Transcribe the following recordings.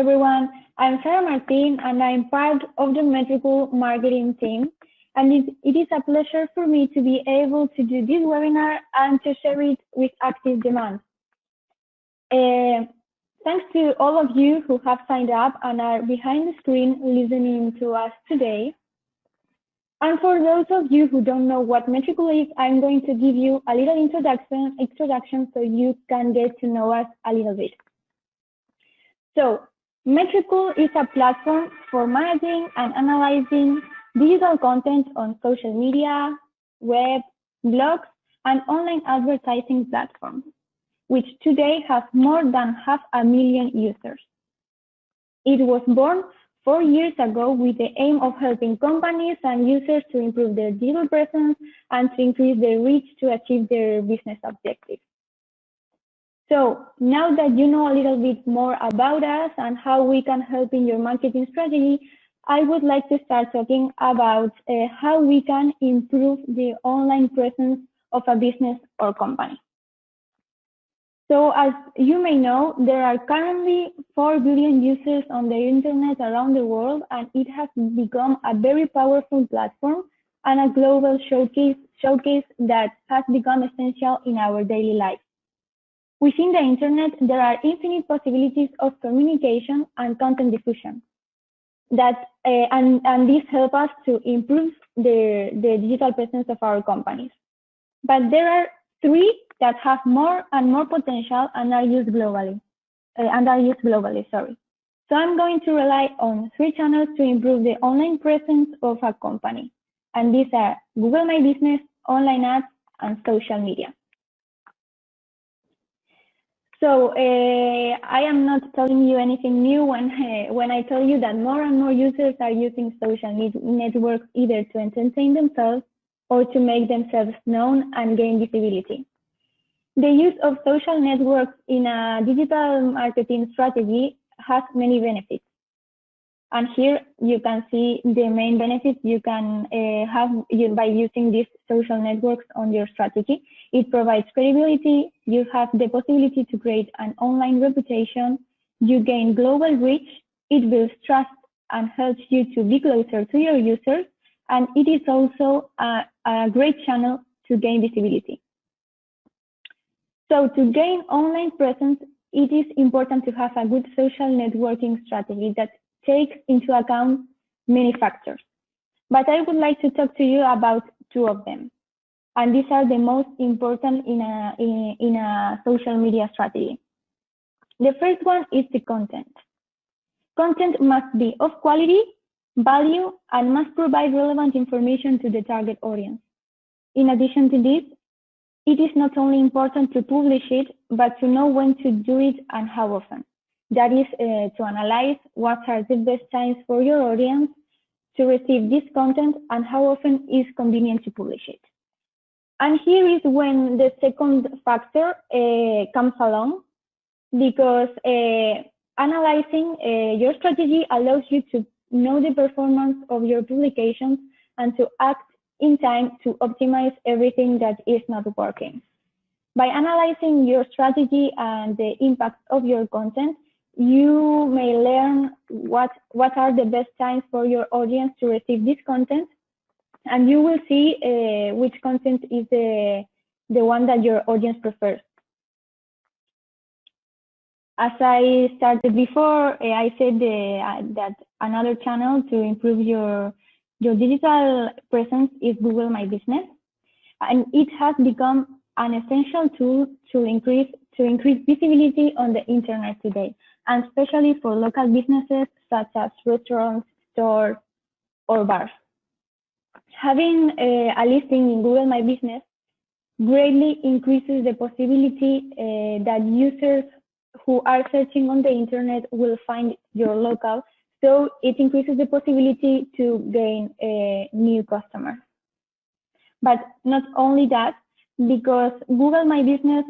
everyone. I'm Sarah Martin, and I'm part of the Metricool marketing team. And it is a pleasure for me to be able to do this webinar and to share it with ActiveDEMAND. Thanks to all of you who have signed up and are behind the screen listening to us today. And for those of you who don't know what Metricool is, I'm going to give you a little introduction so you can get to know us a little bit. So, Metricool is a platform for managing and analyzing digital content on social media, web, blogs, and online advertising platforms, which today have more than 500,000 users. It was born 4 years ago with the aim of helping companies and users to improve their digital presence and to increase their reach to achieve their business objectives. So now that you know a little bit more about us and how we can help in your marketing strategy, I would like to start talking about how we can improve the online presence of a business or company. So as you may know, there are currently 4 billion users on the internet around the world, and it has become a very powerful platform and a global showcase that has become essential in our daily life. Within the internet, there are infinite possibilities of communication and content diffusion. And this helps us to improve the digital presence of our companies. But there are 3 that have more and more potential and are used globally. So I'm going to rely on 3 channels to improve the online presence of a company. And these are Google My Business, online ads, and social media. So I am not telling you anything new when I tell you that more and more users are using social networks either to entertain themselves or to make themselves known and gain visibility. The use of social networks in a digital marketing strategy has many benefits. And here you can see the main benefits you can have by using these social networks on your strategy. It provides credibility, you have the possibility to create an online reputation, you gain global reach, it builds trust and helps you to be closer to your users, and it is also a great channel to gain visibility. So to gain online presence, it is important to have a good social networking strategy that takes into account many factors. But I would like to talk to you about 2 of them. And these are the most important in a social media strategy. The first one is the content. Content must be of quality, value, and must provide relevant information to the target audience. In addition to this, it is not only important to publish it, but to know when to do it and how often. That is to analyze what are the best times for your audience to receive this content and how often is convenient to publish it. And here is when the second factor comes along, because analyzing your strategy allows you to know the performance of your publications and to act in time to optimize everything that is not working. By analyzing your strategy and the impact of your content, you may learn what are the best times for your audience to receive this content, and you will see which content is the one that your audience prefers. As I started before, I said that another channel to improve your digital presence is Google My Business, and it has become an essential tool to increase visibility on the internet today, and especially for local businesses such as restaurants, stores, or bars. Having a listing in Google My Business greatly increases the possibility that users who are searching on the internet will find your local, so it increases the possibility to gain new customers. But not only that, because Google My Business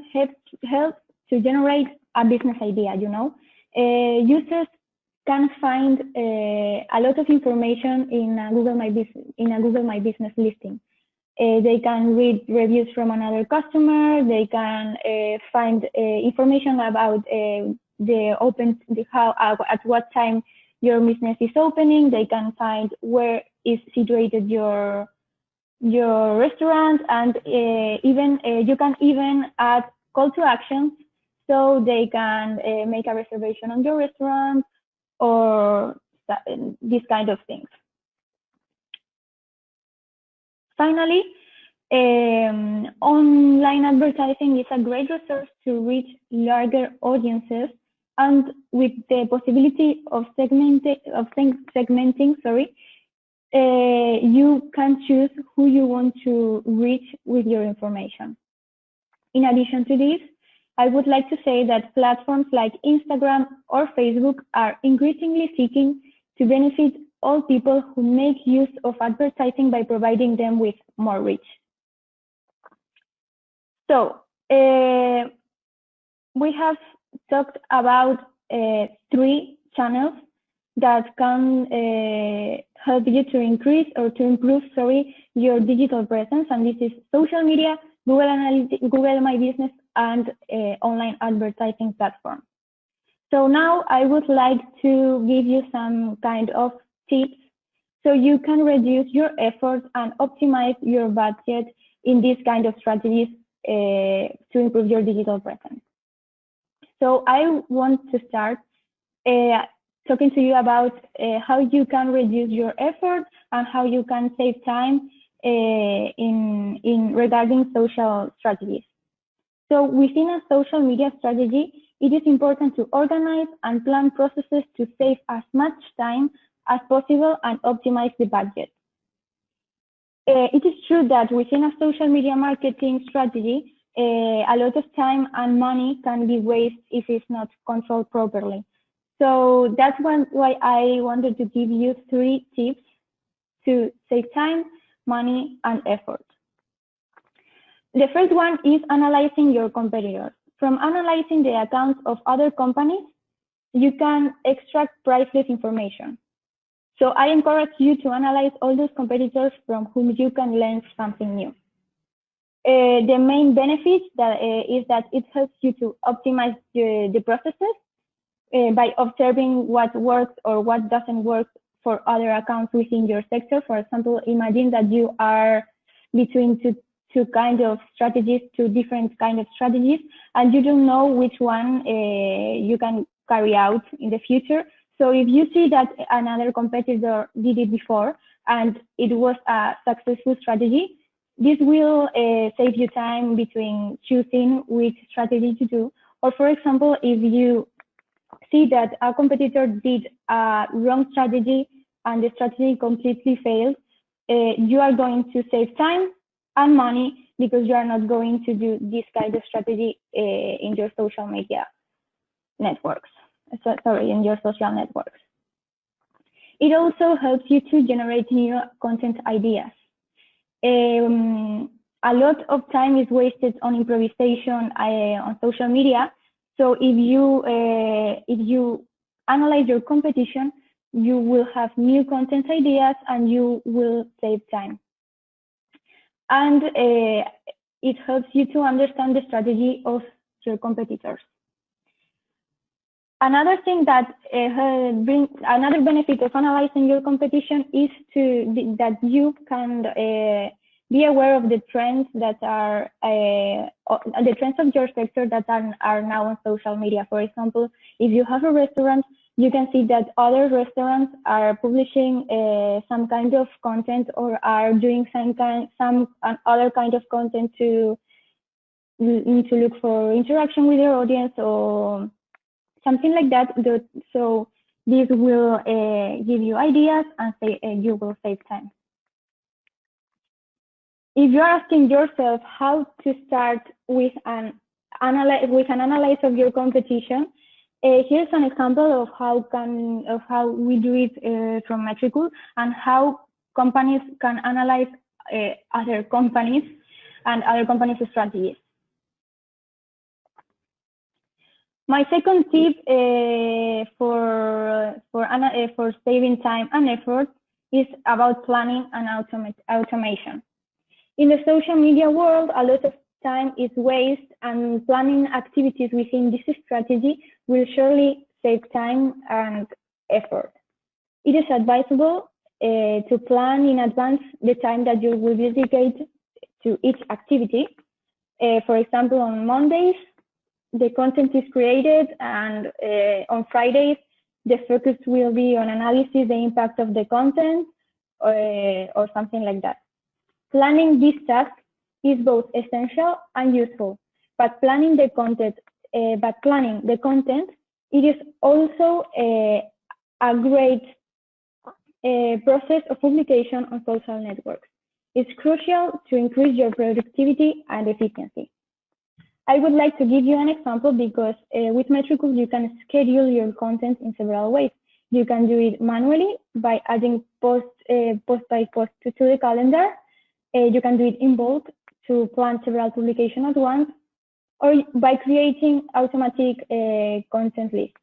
helps to generate a business idea, you know. Users can find a lot of information in a Google My Business listing. They can read reviews from another customer. They can find information about at what time your business is opening. They can find where is situated your restaurant, and you can even add call to actions so they can make a reservation on your restaurant or these kind of things. Finally, online advertising is a great resource to reach larger audiences, and with the possibility of segmenting, you can choose who you want to reach with your information. In addition to this, I would like to say that platforms like Instagram or Facebook are increasingly seeking to benefit all people who make use of advertising by providing them with more reach. So we have talked about 3 channels that can help you to increase or to improve, your digital presence, and this is social media, Google Analytics, Google My Business, and online advertising platform. So now I would like to give you some kind of tips so you can reduce your efforts and optimize your budget in these kind of strategies to improve your digital presence. So I want to start talking to you about how you can reduce your effort and how you can save time regarding social strategies. So within a social media strategy, it is important to organize and plan processes to save as much time as possible and optimize the budget. It is true that within a social media marketing strategy, a lot of time and money can be wasted if it's not controlled properly. So that's why I wanted to give you 3 tips to save time, money, and effort. The first one is analyzing your competitors. From analyzing the accounts of other companies, you can extract priceless information. So I encourage you to analyze all those competitors from whom you can learn something new. The main benefit is that it helps you to optimize the processes by observing what works or what doesn't work for other accounts within your sector. For example, imagine that you are between two different kind of strategies, and you don't know which one you can carry out in the future. So if you see that another competitor did it before and it was a successful strategy, this will save you time between choosing which strategy to do. Or for example, if you see that a competitor did a wrong strategy and the strategy completely failed, you are going to save time and money because you are not going to do this kind of strategy in your social media networks. In your social networks. It also helps you to generate new content ideas. A lot of time is wasted on improvisation on social media. So if you analyze your competition, you will have new content ideas and you will save time. And it helps you to understand the strategy of your competitors. Another thing that brings another benefit of analyzing your competition is that you can be aware of the trends that are the trends of your sector that are now on social media. For example, if you have a restaurant, you can see that other restaurants are publishing some kind of content or are doing some other kind of content to look for interaction with their audience or something like that. So this will give you ideas and you will save time. If you're asking yourself how to start with an analysis of your competition, here's an example of how we do it from Metricool and how companies can analyze other companies and other companies' strategies. My second tip for saving time and effort is about planning and automation. In the social media world, a lot of time is waste, and planning activities within this strategy will surely save time and effort. It is advisable to plan in advance the time that you will dedicate to each activity. For example, on Mondays, the content is created, and on Fridays, the focus will be on analysis the impact of the content, or something like that. Planning this task is both essential and useful, but planning the content, it is also a great process of publication on social networks. It's crucial to increase your productivity and efficiency. I would like to give you an example because with Metricool, you can schedule your content in several ways. You can do it manually by adding post by post to the calendar. You can do it in bulk to plan several publications at once, or by creating automatic content lists.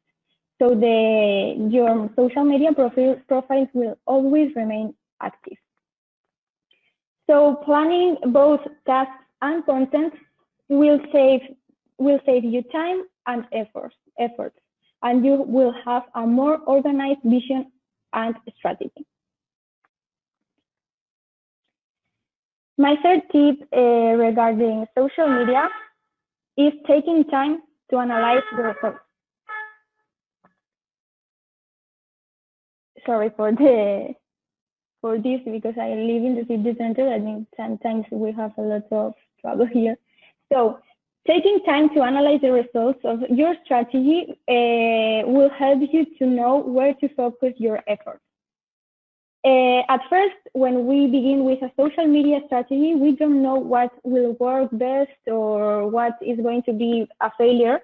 So your social media profiles will always remain active. So planning both tasks and content will save you time and efforts, and you will have a more organized vision and strategy. My third tip regarding social media is taking time to analyze the results. Sorry for this, because I live in the city center. I think sometimes we have a lot of trouble here. So taking time to analyze the results of your strategy will help you to know where to focus your efforts. At first, when we begin with a social media strategy, we don't know what will work best or what is going to be a failure.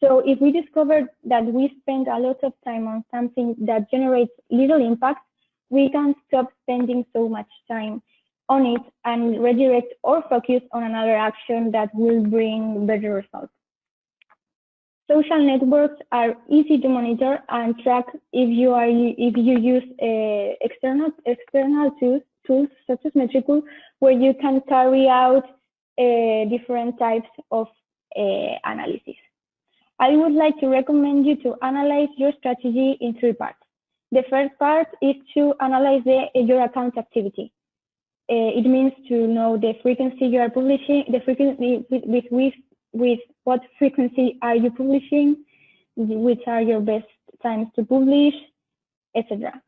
So if we discover that we spend a lot of time on something that generates little impact, we can stop spending so much time on it and redirect or focus on another action that will bring better results. Social networks are easy to monitor and track if you use external tools such as Metricool, where you can carry out different types of analysis. I would like to recommend you to analyze your strategy in 3 parts. The first part is to analyze your account activity. It means to know the frequency you are publishing, the frequency with what frequency are you publishing, which are your best times to publish, etc.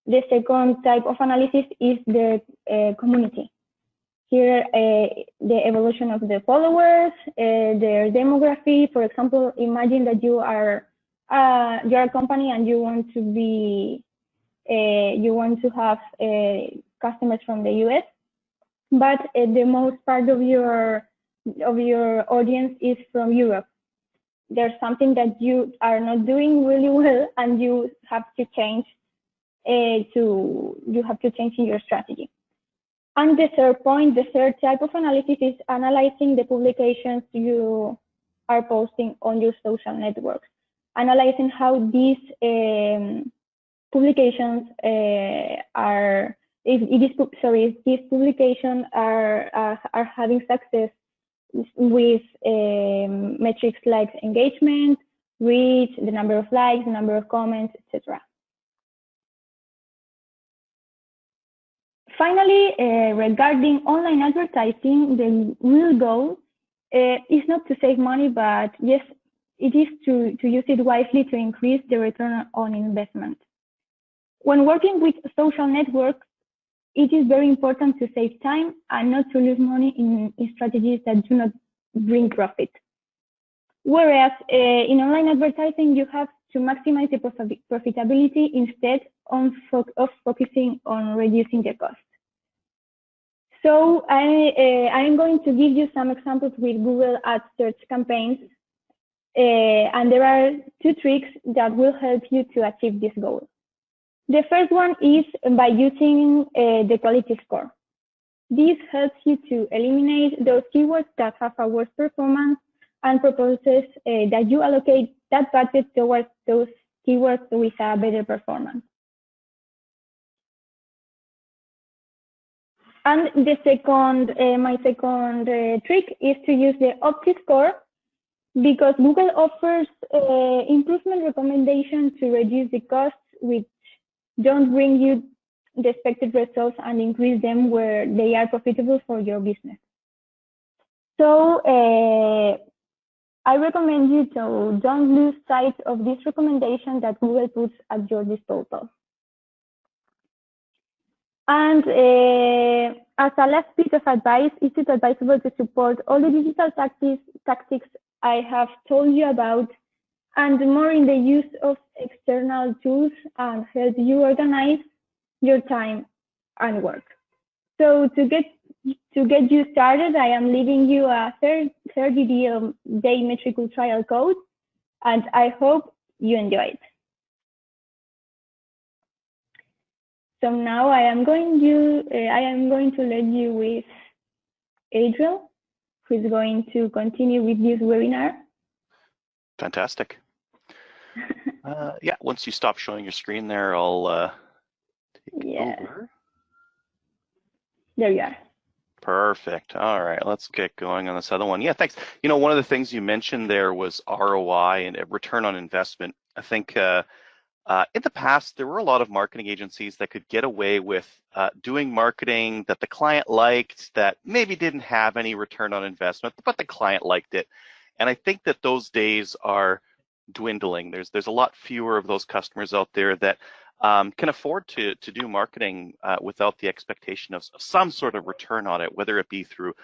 The second type of analysis is the community. Here, the evolution of the followers, their demography. For example, imagine that you are a company and you want to have customers from the US, but the most part of your audience is from Europe. There's something that you are not doing really well, and you have to change in your strategy. And the third type of analysis is analyzing the publications you are posting on your social networks, analyzing how these publications if these publications are having success with metrics like engagement, reach, the number of likes, the number of comments, etc. Finally, regarding online advertising, the real goal is not to save money, but yes, it is to use it wisely to increase the return on investment. When working with social networks, it is very important to save time and not to lose money in strategies that do not bring profit. Whereas in online advertising, you have to maximize the profitability instead of focusing on reducing the cost. So I'm going to give you some examples with Google Ads search campaigns. And there are 2 tricks that will help you to achieve this goal. The first one is by using the quality score. This helps you to eliminate those keywords that have a worse performance and proposes that you allocate that budget towards those keywords with a better performance. And the second, my second trick is to use the OptiScore, because Google offers improvement recommendations to reduce the costs, which don't bring you the expected results and increase them where they are profitable for your business. So I recommend you to don't lose sight of this recommendation that Google puts at your disposal. And as a last piece of advice, is it advisable to support all the digital tactics I have told you about, and more in the use of external tools and help you organize your time and work? So to get you started, I am leaving you a 30-day Metricool trial code, and I hope you enjoy it. So now I am going to let you with Adriel, who is going to continue with this webinar. Fantastic. Yeah, once you stop showing your screen there, I'll take over. There you are. Perfect. All right, let's get going on this other one. Yeah, thanks. You know, one of the things you mentioned there was ROI and return on investment. I think in the past, there were a lot of marketing agencies that could get away with doing marketing that the client liked, that maybe didn't have any return on investment, but the client liked it. And I think that those days are dwindling. There's a lot fewer of those customers out there that can afford to do marketing without the expectation of some sort of return on it, whether it be through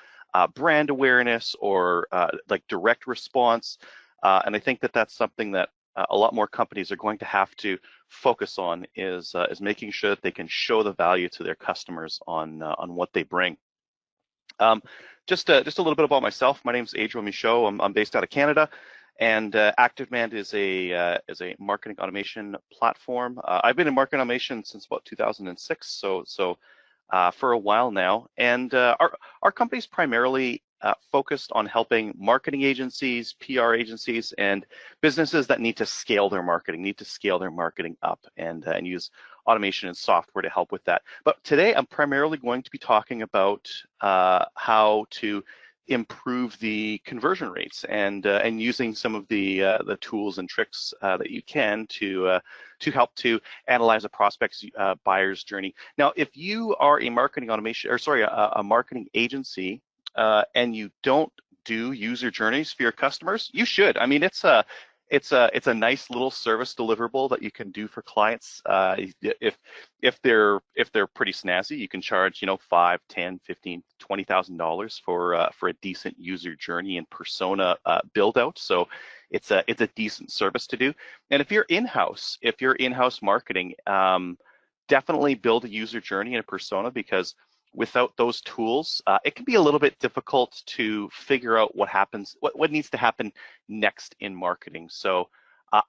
brand awareness or like direct response. And I think that that's something that a lot more companies are going to have to focus on, is making sure that they can show the value to their customers on what they bring. Just a little bit about myself. My name is Adriel Michaud. I'm based out of Canada, and ActiveDEMAND is a marketing automation platform. I've been in marketing automation since about 2006, so for a while now. And our company's primarily focused on helping marketing agencies, PR agencies, and businesses that need to scale their marketing up and use automation and software to help with that. But today I'm primarily going to be talking about how to improve the conversion rates and using some of the tools and tricks that you can to help to analyze a prospect's buyer's journey. Now, if you are a marketing automation, or sorry, a marketing agency, and you don't do user journeys for your customers, you should. I mean, it's a nice little service deliverable that you can do for clients. If they're pretty snazzy, you can charge, you know, $5,000, $10,000, $15,000, $20,000 for a decent user journey and persona build out. So it's a decent service to do. And if you're in-house marketing, definitely build a user journey and a persona, because without those tools, it can be a little bit difficult to figure out what needs to happen next in marketing. So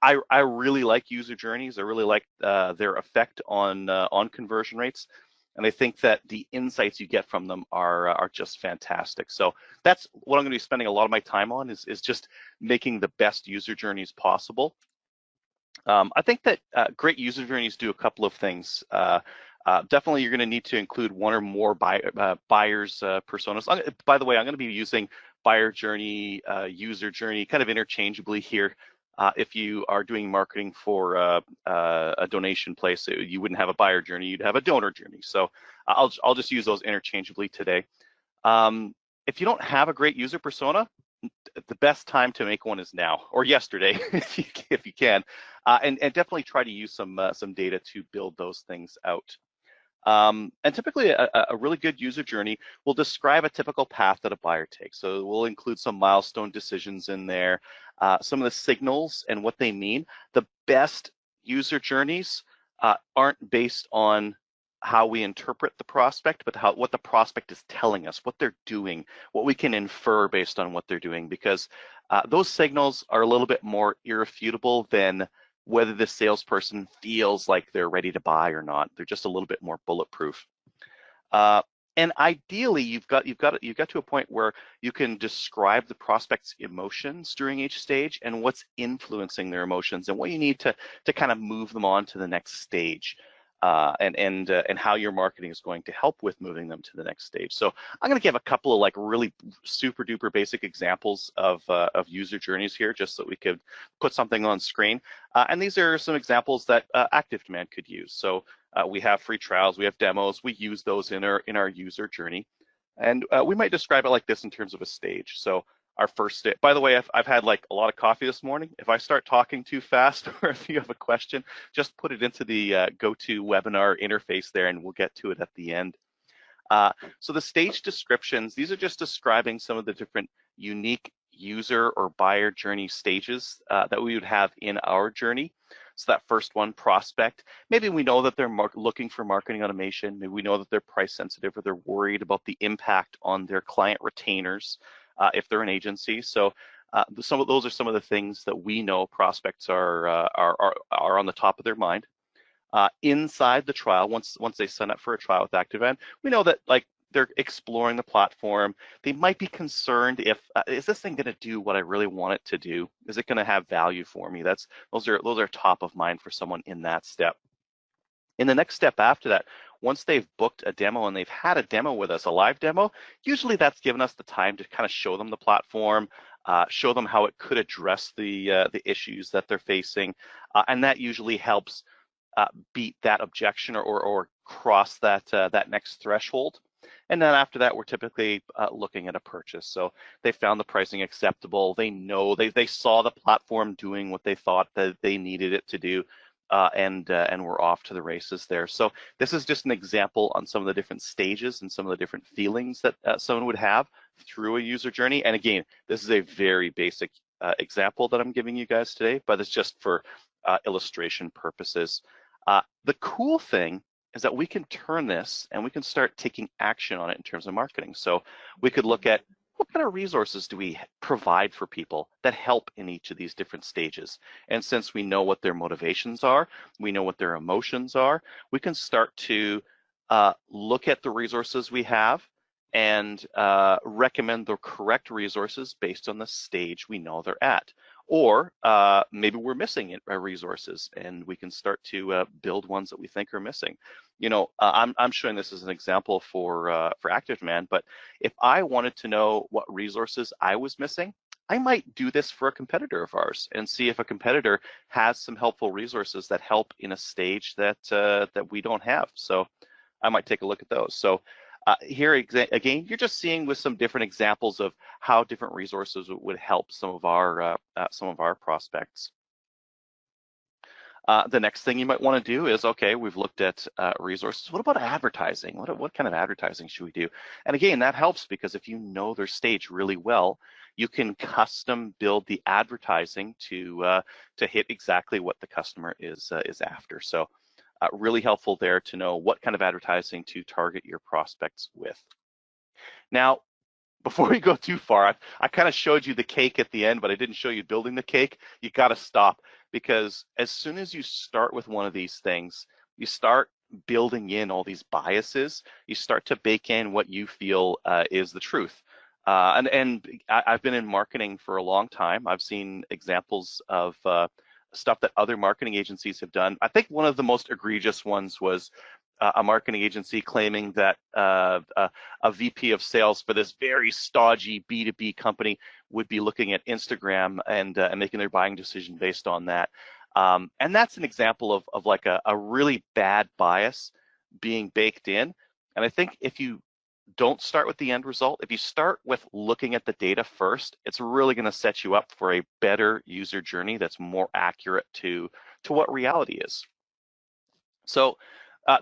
I really like user journeys. I really like their effect on conversion rates, and I think that the insights you get from them are just fantastic. So that's what I'm going to be spending a lot of my time on, is just making the best user journeys possible. I think that great user journeys do a couple of things. Definitely, you're going to need to include one or more buyers' personas. By the way, I'm going to be using buyer journey, user journey kind of interchangeably here. If you are doing marketing for a donation place, you wouldn't have a buyer journey, you'd have a donor journey. So I'll just use those interchangeably today. If you don't have a great user persona, the best time to make one is now, or yesterday, if you can, and definitely try to use some data to build those things out. And typically, a really good user journey will describe a typical path that a buyer takes. So we'll include some milestone decisions in there, some of the signals and what they mean. The best user journeys aren't based on how we interpret the prospect, but what the prospect is telling us, what they're doing, what we can infer based on what they're doing, because those signals are a little bit more irrefutable than whether the salesperson feels like they're ready to buy or not. They're just a little bit more bulletproof. And ideally, you've got to a point where you can describe the prospect's emotions during each stage and what's influencing their emotions and what you need to kind of move them on to the next stage. and how your marketing is going to help with moving them to the next stage. So I'm going to give a couple of like really super duper basic examples of user journeys here, just so we could put something on screen. And these are some examples that ActiveDEMAND could use. So we have free trials, we have demos, we use those in our user journey. And we might describe it like this in terms of a stage. So our first stage, by the way, I've had like a lot of coffee this morning. If I start talking too fast or if you have a question, just put it into the GoToWebinar interface there and we'll get to it at the end. So the stage descriptions, these are just describing some of the different unique user or buyer journey stages that we would have in our journey. So that first one, prospect, maybe we know that they're looking for marketing automation. Maybe we know that they're price sensitive or they're worried about the impact on their client retainers if they're an agency. So those are some of the things that we know prospects are on the top of their mind. Inside the trial, once they sign up for a trial with ActiveDEMAND, we know that like they're exploring the platform. They might be concerned if is this thing going to do what I really want it to do? Is it going to have value for me? Those are top of mind for someone in that step. In the next step after that, once they've booked a demo and they've had a demo with us, a live demo, usually that's given us the time to kind of show them the platform, show them how it could address the issues that they're facing, and that usually helps beat that objection or cross that next threshold. And then after that, we're typically looking at a purchase. So they found the pricing acceptable. They know they saw the platform doing what they thought that they needed it to do, and we're off to the races there. So this is just an example on some of the different stages and some of the different feelings that someone would have through a user journey. And again, this is a very basic example that I'm giving you guys today, but it's just for illustration purposes. The cool thing is that we can turn this and we can start taking action on it in terms of marketing. So we could look at what kind of resources do we provide for people that help in each of these different stages. And since we know what their motivations are, we know what their emotions are, we can start to look at the resources we have and recommend the correct resources based on the stage we know they're at. Or maybe we're missing resources and we can start to build ones that we think are missing. You know, I'm showing this as an example for ActiveDEMAND, but if I wanted to know what resources I was missing, I might do this for a competitor of ours and see if a competitor has some helpful resources that help in a stage that we don't have. So I might take a look at those. So here again, you're just seeing with some different examples of how different resources would help some of our prospects. The next thing you might want to do is, okay, we've looked at resources. What about advertising? What kind of advertising should we do? And again, that helps because if you know their stage really well, you can custom build the advertising to hit exactly what the customer is after. So really helpful there to know what kind of advertising to target your prospects with. Now, before we go too far, I kind of showed you the cake at the end, but I didn't show you building the cake. You got to stop, because as soon as you start with one of these things, you start building in all these biases. You start to bake in what you feel is the truth. And I've been in marketing for a long time. I've seen examples of stuff that other marketing agencies have done. I think one of the most egregious ones was a marketing agency claiming that a VP of sales for this very stodgy B2B company would be looking at Instagram and making their buying decision based on that. And that's an example of like a really bad bias being baked in. And I think if you don't start with the end result, if you start with looking at the data first, it's really going to set you up for a better user journey that's more accurate to what reality is. So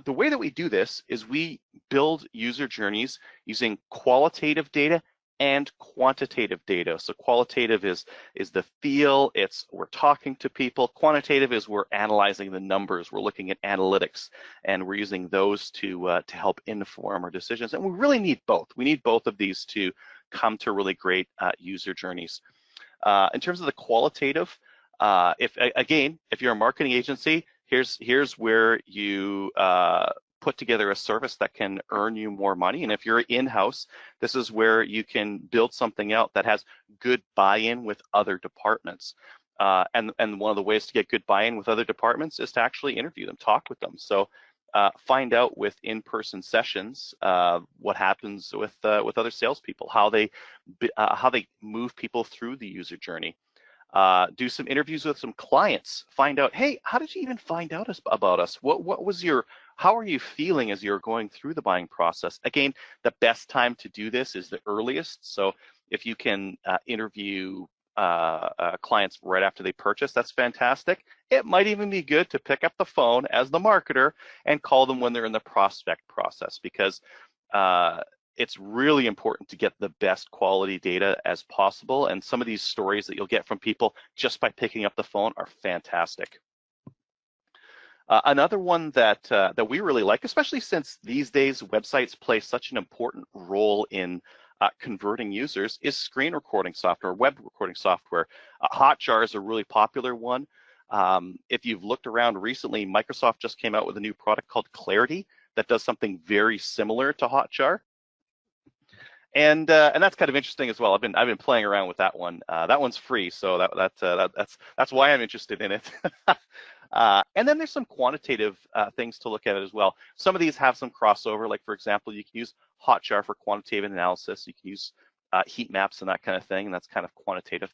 the way that we do this is we build user journeys using qualitative data and quantitative data. So qualitative is the feel, we're talking to people. Quantitative is we're analyzing the numbers, we're looking at analytics, and we're using those to help inform our decisions. And we really need both. We need both of these to come to really great user journeys. In terms of the qualitative, if you're a marketing agency, here's where you put together a service that can earn you more money. And if you're in-house, this is where you can build something out that has good buy-in with other departments. And one of the ways to get good buy-in with other departments is to actually interview them, talk with them. So find out with in-person sessions what happens with other salespeople, how they move people through the user journey. Do some interviews with some clients. Find out, hey, how did you even find out about us? How are you feeling as you're going through the buying process? Again, the best time to do this is the earliest. So if you can interview clients right after they purchase, that's fantastic. It might even be good to pick up the phone as the marketer and call them when they're in the prospect process, because it's really important to get the best quality data as possible. And some of these stories that you'll get from people just by picking up the phone are fantastic. Another one that we really like, especially since these days websites play such an important role in converting users, is screen recording software, web recording software. Hotjar is a really popular one. If you've looked around recently, Microsoft just came out with a new product called Clarity that does something very similar to Hotjar. And that's kind of interesting as well. I've been playing around with that one. That one's free, so that's why I'm interested in it. And then there's some quantitative things to look at as well. Some of these have some crossover. Like for example, you can use Hotjar for quantitative analysis. You can use heat maps and that kind of thing, and that's kind of quantitative.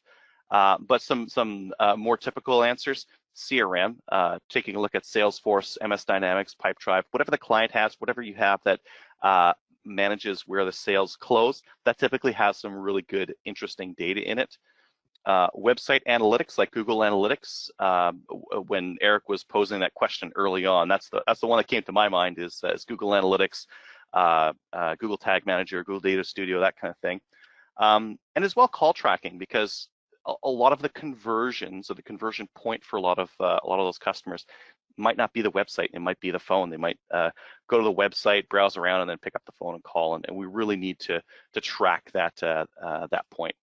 But some more typical answers: CRM, taking a look at Salesforce, MS Dynamics, Pipedrive, whatever the client has, whatever you have that manages where the sales close, that typically has some really good, interesting data in it. Website analytics, like Google Analytics, when Eric was posing that question early on, that's the one that came to my mind is Google Analytics, Google Tag Manager, Google Data Studio, that kind of thing. And as well, call tracking, because a lot of the conversions, or the conversion point for a lot of those customers, might not be the website, it might be the phone. They might go to the website, browse around, and then pick up the phone and call. And we really need to track that point.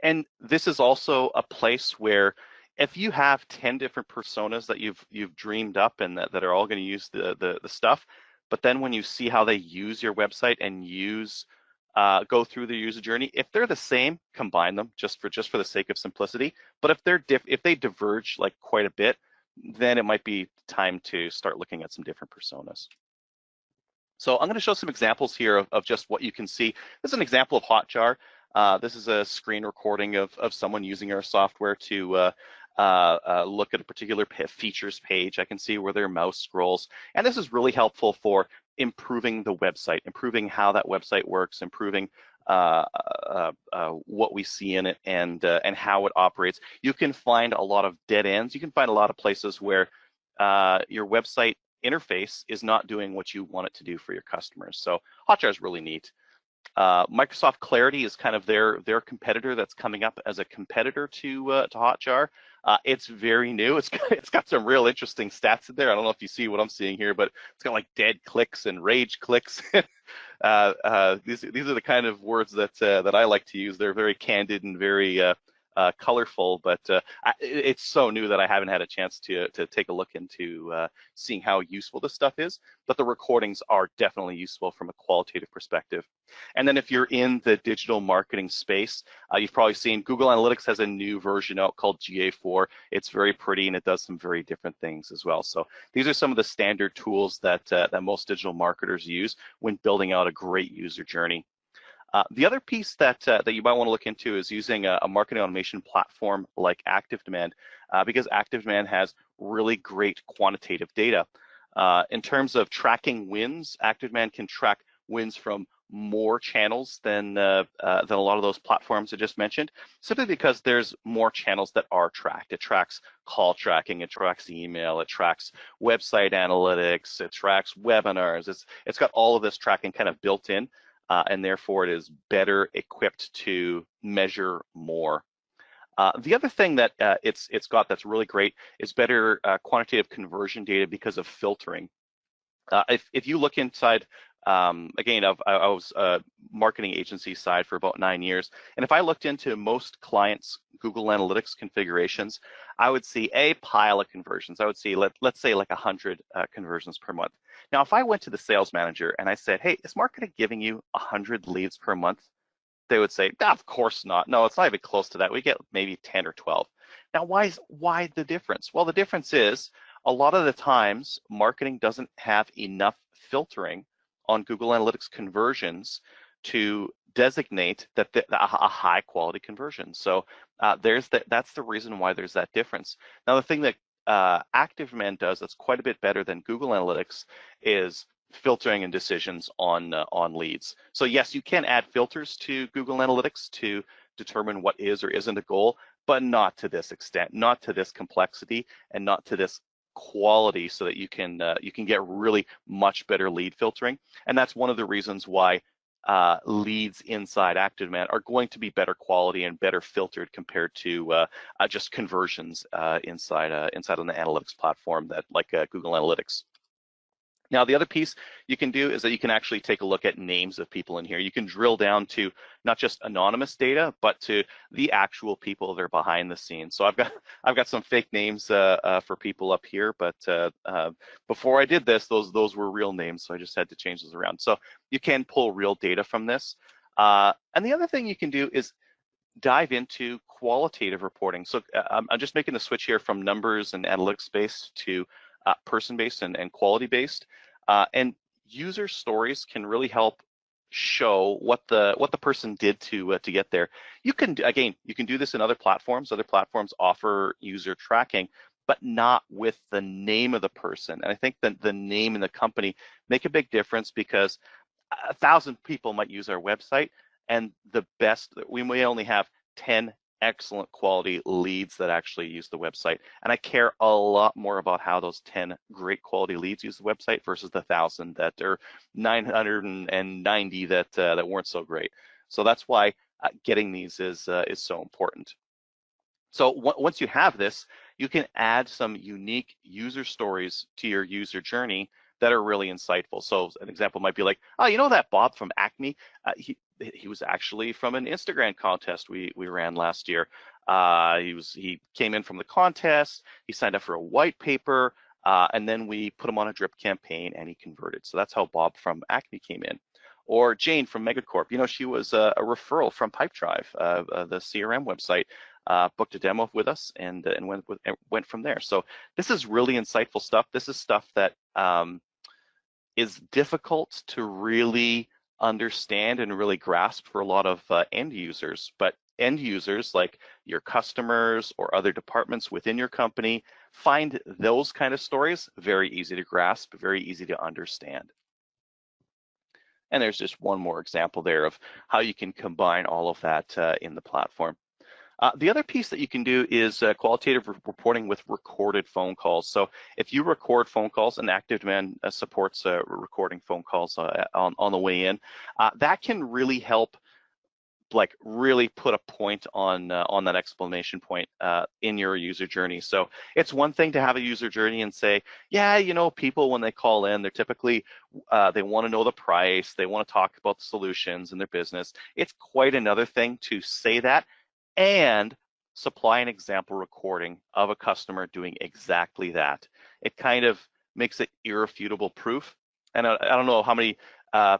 And this is also a place where if you have 10 different personas that you've dreamed up and that are all going to use the stuff, but then when you see how they use your website and go through the user journey, if they're the same, combine them just for the sake of simplicity. But if they diverge like quite a bit, then it might be time to start looking at some different personas. So I'm going to show some examples here of just what you can see. This is an example of Hotjar. This is a screen recording of someone using our software to look at a particular features page. I can see where their mouse scrolls. And this is really helpful for improving the website, improving how that website works, improving what we see in it and how it operates. You can find a lot of dead ends. You can find a lot of places where your website interface is not doing what you want it to do for your customers. So Hotjar is really neat. Microsoft Clarity is kind of their competitor that's coming up as a competitor to Hotjar. It's very new. It's got some real interesting stats in there. I don't know if you see what I'm seeing here, but it's got like dead clicks and rage clicks. These are the kind of words that I like to use. They're very candid and very colorful, but it's so new that I haven't had a chance to take a look into seeing how useful this stuff is. But the recordings are definitely useful from a qualitative perspective. And then if you're in the digital marketing space, you've probably seen Google Analytics has a new version out called GA4. It's very pretty and it does some very different things as well. So these are some of the standard tools that most digital marketers use when building out a great user journey. The other piece that you might want to look into is using a marketing automation platform like ActiveDEMAND, because ActiveDEMAND has really great quantitative data. In terms of tracking wins, ActiveDEMAND can track wins from more channels than a lot of those platforms I just mentioned, simply because there's more channels that are tracked. It tracks call tracking, it tracks email, it tracks website analytics, it tracks webinars. It's got all of this tracking kind of built in. And therefore it is better equipped to measure more. The other thing that it's got that's really great is better quantitative conversion data because of filtering. If you look inside, again, I was marketing agency side for about 9 years, and if I looked into most clients' Google Analytics configurations, I would see a pile of conversions. I would see, let's say like 100 conversions per month. Now, if I went to the sales manager and I said, hey, is marketing giving you 100 leads per month? They would say, of course not. No, it's not even close to that. We get maybe 10 or 12. Now, why the difference? Well, the difference is a lot of the times marketing doesn't have enough filtering on Google Analytics conversions to designate that a high quality conversion. So that's the reason why there's that difference. Now, the thing that ActiveDEMAND does that's quite a bit better than Google Analytics is filtering and decisions on leads. So yes, you can add filters to Google Analytics to determine what is or isn't a goal, but not to this extent, not to this complexity, and not to this quality, so that you can get really much better lead filtering. And that's one of the reasons why leads inside ActiveDEMAND are going to be better quality and better filtered compared to just conversions inside on the analytics platform like Google Analytics. Now, the other piece you can do is that you can actually take a look at names of people in here. You can drill down to not just anonymous data, but to the actual people that are behind the scenes. So I've got some fake names for people up here, but before I did this, those were real names, so I just had to change those around. So you can pull real data from this. And the other thing you can do is dive into qualitative reporting. So I'm just making the switch here from numbers and analytics based to person-based and quality-based, and user stories can really help show what the person did to get there. You can do this in other platforms. Other platforms offer user tracking, but not with the name of the person. And I think that the name and the company make a big difference, because 1,000 people might use our website, and we may only have 10 excellent quality leads that actually use the website. And I care a lot more about how those 10 great quality leads use the website versus the 1,000 that are 990 that weren't so great. So that's why getting these is so important. So once you have this, you can add some unique user stories to your user journey that are really insightful. So an example might be like, oh, you know that Bob from Acme? He was actually from an Instagram contest we ran last year. He came in from the contest, he signed up for a white paper, and then we put him on a drip campaign and he converted. So that's how Bob from Acme came in. Or Jane from Megacorp, she was a referral from Pipedrive, the CRM website, booked a demo with us and went from there. So this is really insightful stuff. This is stuff that is difficult to really understand and really grasp for a lot of end users, but end users like your customers or other departments within your company find those kind of stories very easy to grasp, very easy to understand. And there's just one more example there of how you can combine all of that in the platform. The other piece that you can do is qualitative reporting with recorded phone calls. So if you record phone calls, and ActiveDEMAND supports recording phone calls on the way in, that can really help, like, really put a point on that exclamation point in your user journey. So it's one thing to have a user journey and say, yeah, people when they call in, they're typically they want to know the price, they want to talk about the solutions in their business. It's quite another thing to say that and supply an example recording of a customer doing exactly that. It kind of makes it irrefutable proof. And I don't know how many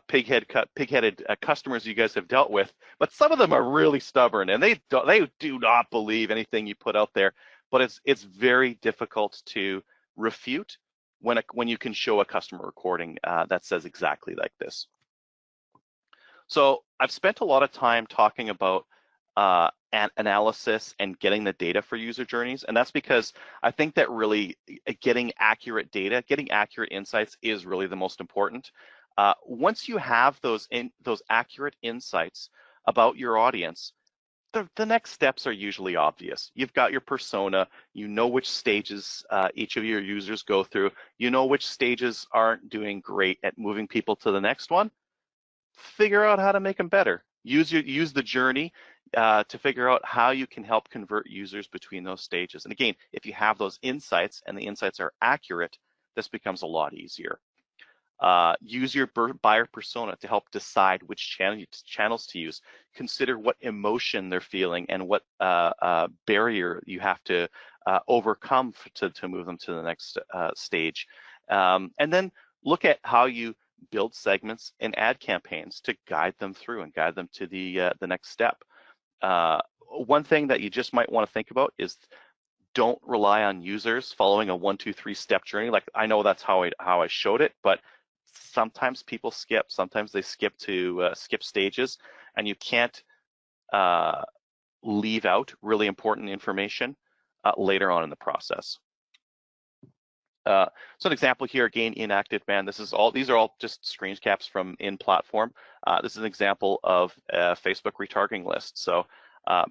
pig-headed customers you guys have dealt with, but some of them are really stubborn and they do not believe anything you put out there. But it's very difficult to refute when you can show a customer recording that says exactly like this. So I've spent a lot of time talking about analysis and getting the data for user journeys, and that's because I think that really getting accurate data, getting accurate insights is really the most important. Once you have those accurate insights about your audience, the next steps are usually obvious. You've got your persona, you know which stages each of your users go through, you know which stages aren't doing great at moving people to the next one. Figure out how to make them better. Use the journey to figure out how you can help convert users between those stages. And again, if you have those insights and the insights are accurate, this becomes a lot easier. Use your buyer persona to help decide which channels to use. Consider what emotion they're feeling and what barrier you have to overcome to move them to the next stage. And then look at how you build segments and ad campaigns to guide them through and guide them to the next step. One thing that you just might want to think about is don't rely on users following a 1, 2, 3 step journey. Like, I know that's how I showed it, but sometimes people skip. Sometimes they skip to skip stages, and you can't leave out really important information later on in the process. So an example here, again, in ActiveDEMAND, these are all just screen caps from in platform. This is an example of a Facebook retargeting list. So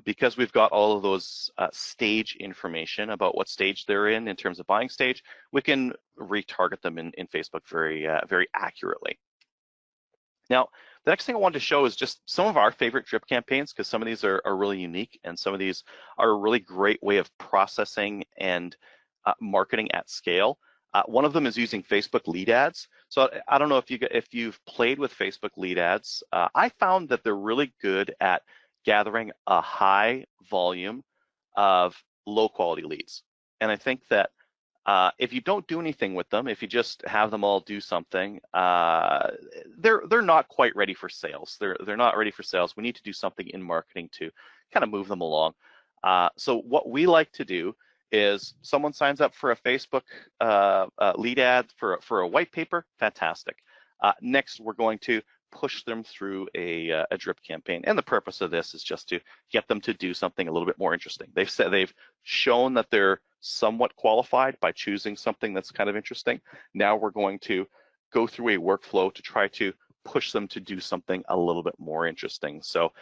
because we've got all of those stage information about what stage they're in terms of buying stage, we can retarget them in Facebook very accurately. Now, the next thing I wanted to show is just some of our favorite drip campaigns, because some of these are really unique, and some of these are a really great way of processing and marketing at scale. One of them is using Facebook lead ads. So I don't know if you've played with Facebook lead ads. I found that they're really good at gathering a high volume of low quality leads. And I think that if you don't do anything with them, if you just have them all do something, they're not quite ready for sales. They're not ready for sales. We need to do something in marketing to kind of move them along. So what we like to do is someone signs up for a Facebook lead ad for a white paper, fantastic. Next, we're going to push them through a drip campaign. And the purpose of this is just to get them to do something a little bit more interesting. They've shown that they're somewhat qualified by choosing something that's kind of interesting. Now we're going to go through a workflow to try to push them to do something a little bit more interesting. So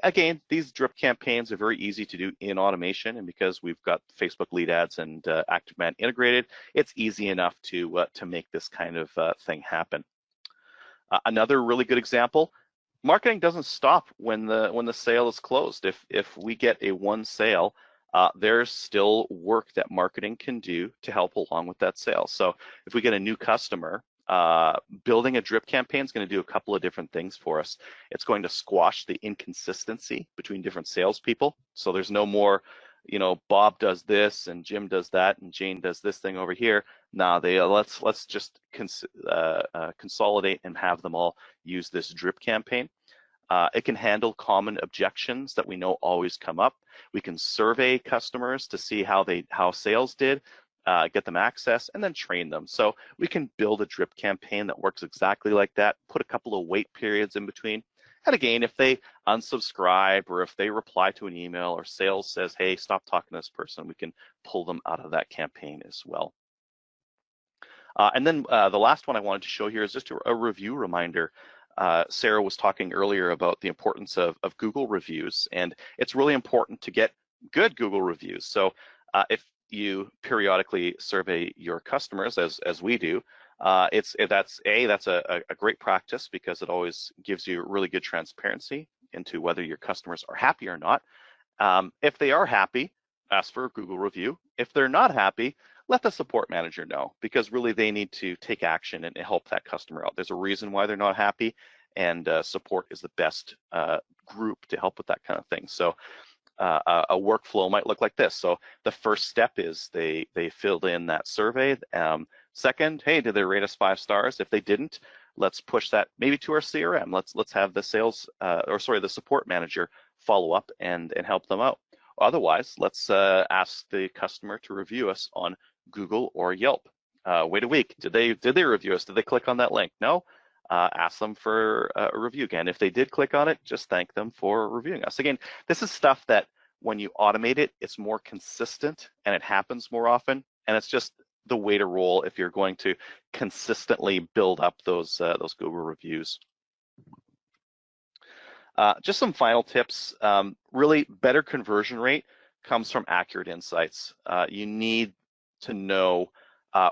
again, these drip campaigns are very easy to do in automation, and because we've got Facebook lead ads and ActiveDEMAND integrated, it's easy enough to make this kind of thing happen. Another really good example, marketing doesn't stop when the sale is closed. If we get a one sale, there's still work that marketing can do to help along with that sale. So if we get a new customer, building a drip campaign is going to do a couple of different things for us. It's going to squash the inconsistency between different salespeople. So there's no more, Bob does this and Jim does that and Jane does this thing over here. Now let's just consolidate and have them all use this drip campaign. It can handle common objections that we know always come up. We can survey customers to see how sales did. Get them access, and then train them. So we can build a drip campaign that works exactly like that, put a couple of wait periods in between. And again, if they unsubscribe or if they reply to an email or sales says, hey, stop talking to this person, we can pull them out of that campaign as well. And then the last one I wanted to show here is just a review reminder. Sarah was talking earlier about the importance of Google reviews, and it's really important to get good Google reviews. So if you periodically survey your customers, as we do, that's a great practice, because it always gives you really good transparency into whether your customers are happy or not. If they are happy, ask for a Google review. If they're not happy, let the support manager know, because really they need to take action and help that customer out. There's a reason why they're not happy, and support is the best group to help with that kind of thing. So a workflow might look like this. So the first step is they filled in that survey. Second, hey, did they rate us 5 stars? If they didn't, let's push that maybe to our CRM. Let's have the the support manager follow up and help them out. Otherwise, let's ask the customer to review us on Google or Yelp. Wait a week. Did they review us? Did they click on that link? No. Ask them for a review again. If they did click on it, just thank them for reviewing us. Again, this is stuff that when you automate it, it's more consistent and it happens more often. And it's just the way to roll if you're going to consistently build up those Google reviews. Just some final tips. Really, better conversion rate comes from accurate insights. You need to know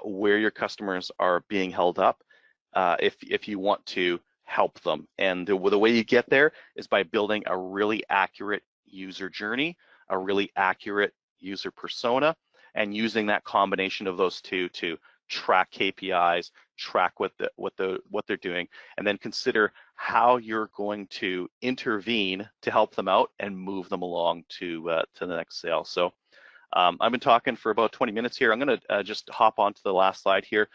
where your customers are being held up if you want to help them. And the way you get there is by building a really accurate user journey, a really accurate user persona, and using that combination of those two to track KPIs, track what they're doing, and then consider how you're going to intervene to help them out and move them along to the next sale. So I've been talking for about 20 minutes here. I'm going to just hop on to the last slide here.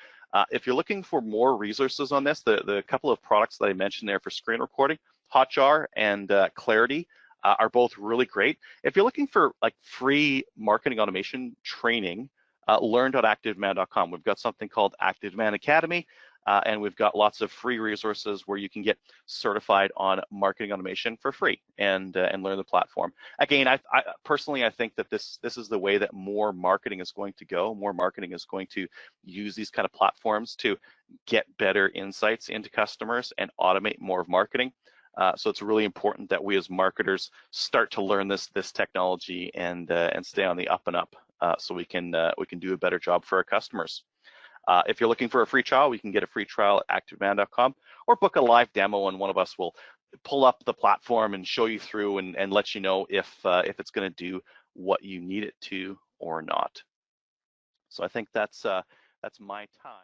If you're looking for more resources on this, the couple of products that I mentioned there for screen recording, Hotjar and Clarity, are both really great. If you're looking for like free marketing automation training, learn.activedemand.com. We've got something called ActiveDEMAND Academy, and we've got lots of free resources where you can get certified on marketing automation for free and learn the platform. Again, I personally think that this is the way that more marketing is going to go. More marketing is going to use these kind of platforms to get better insights into customers and automate more of marketing. So it's really important that we as marketers start to learn this technology and stay on the up and up, so we can do a better job for our customers. If you're looking for a free trial, we can get a free trial at ActiveDEMAND.com, or book a live demo, and one of us will pull up the platform and show you through and let you know if it's going to do what you need it to or not. So I think that's my time.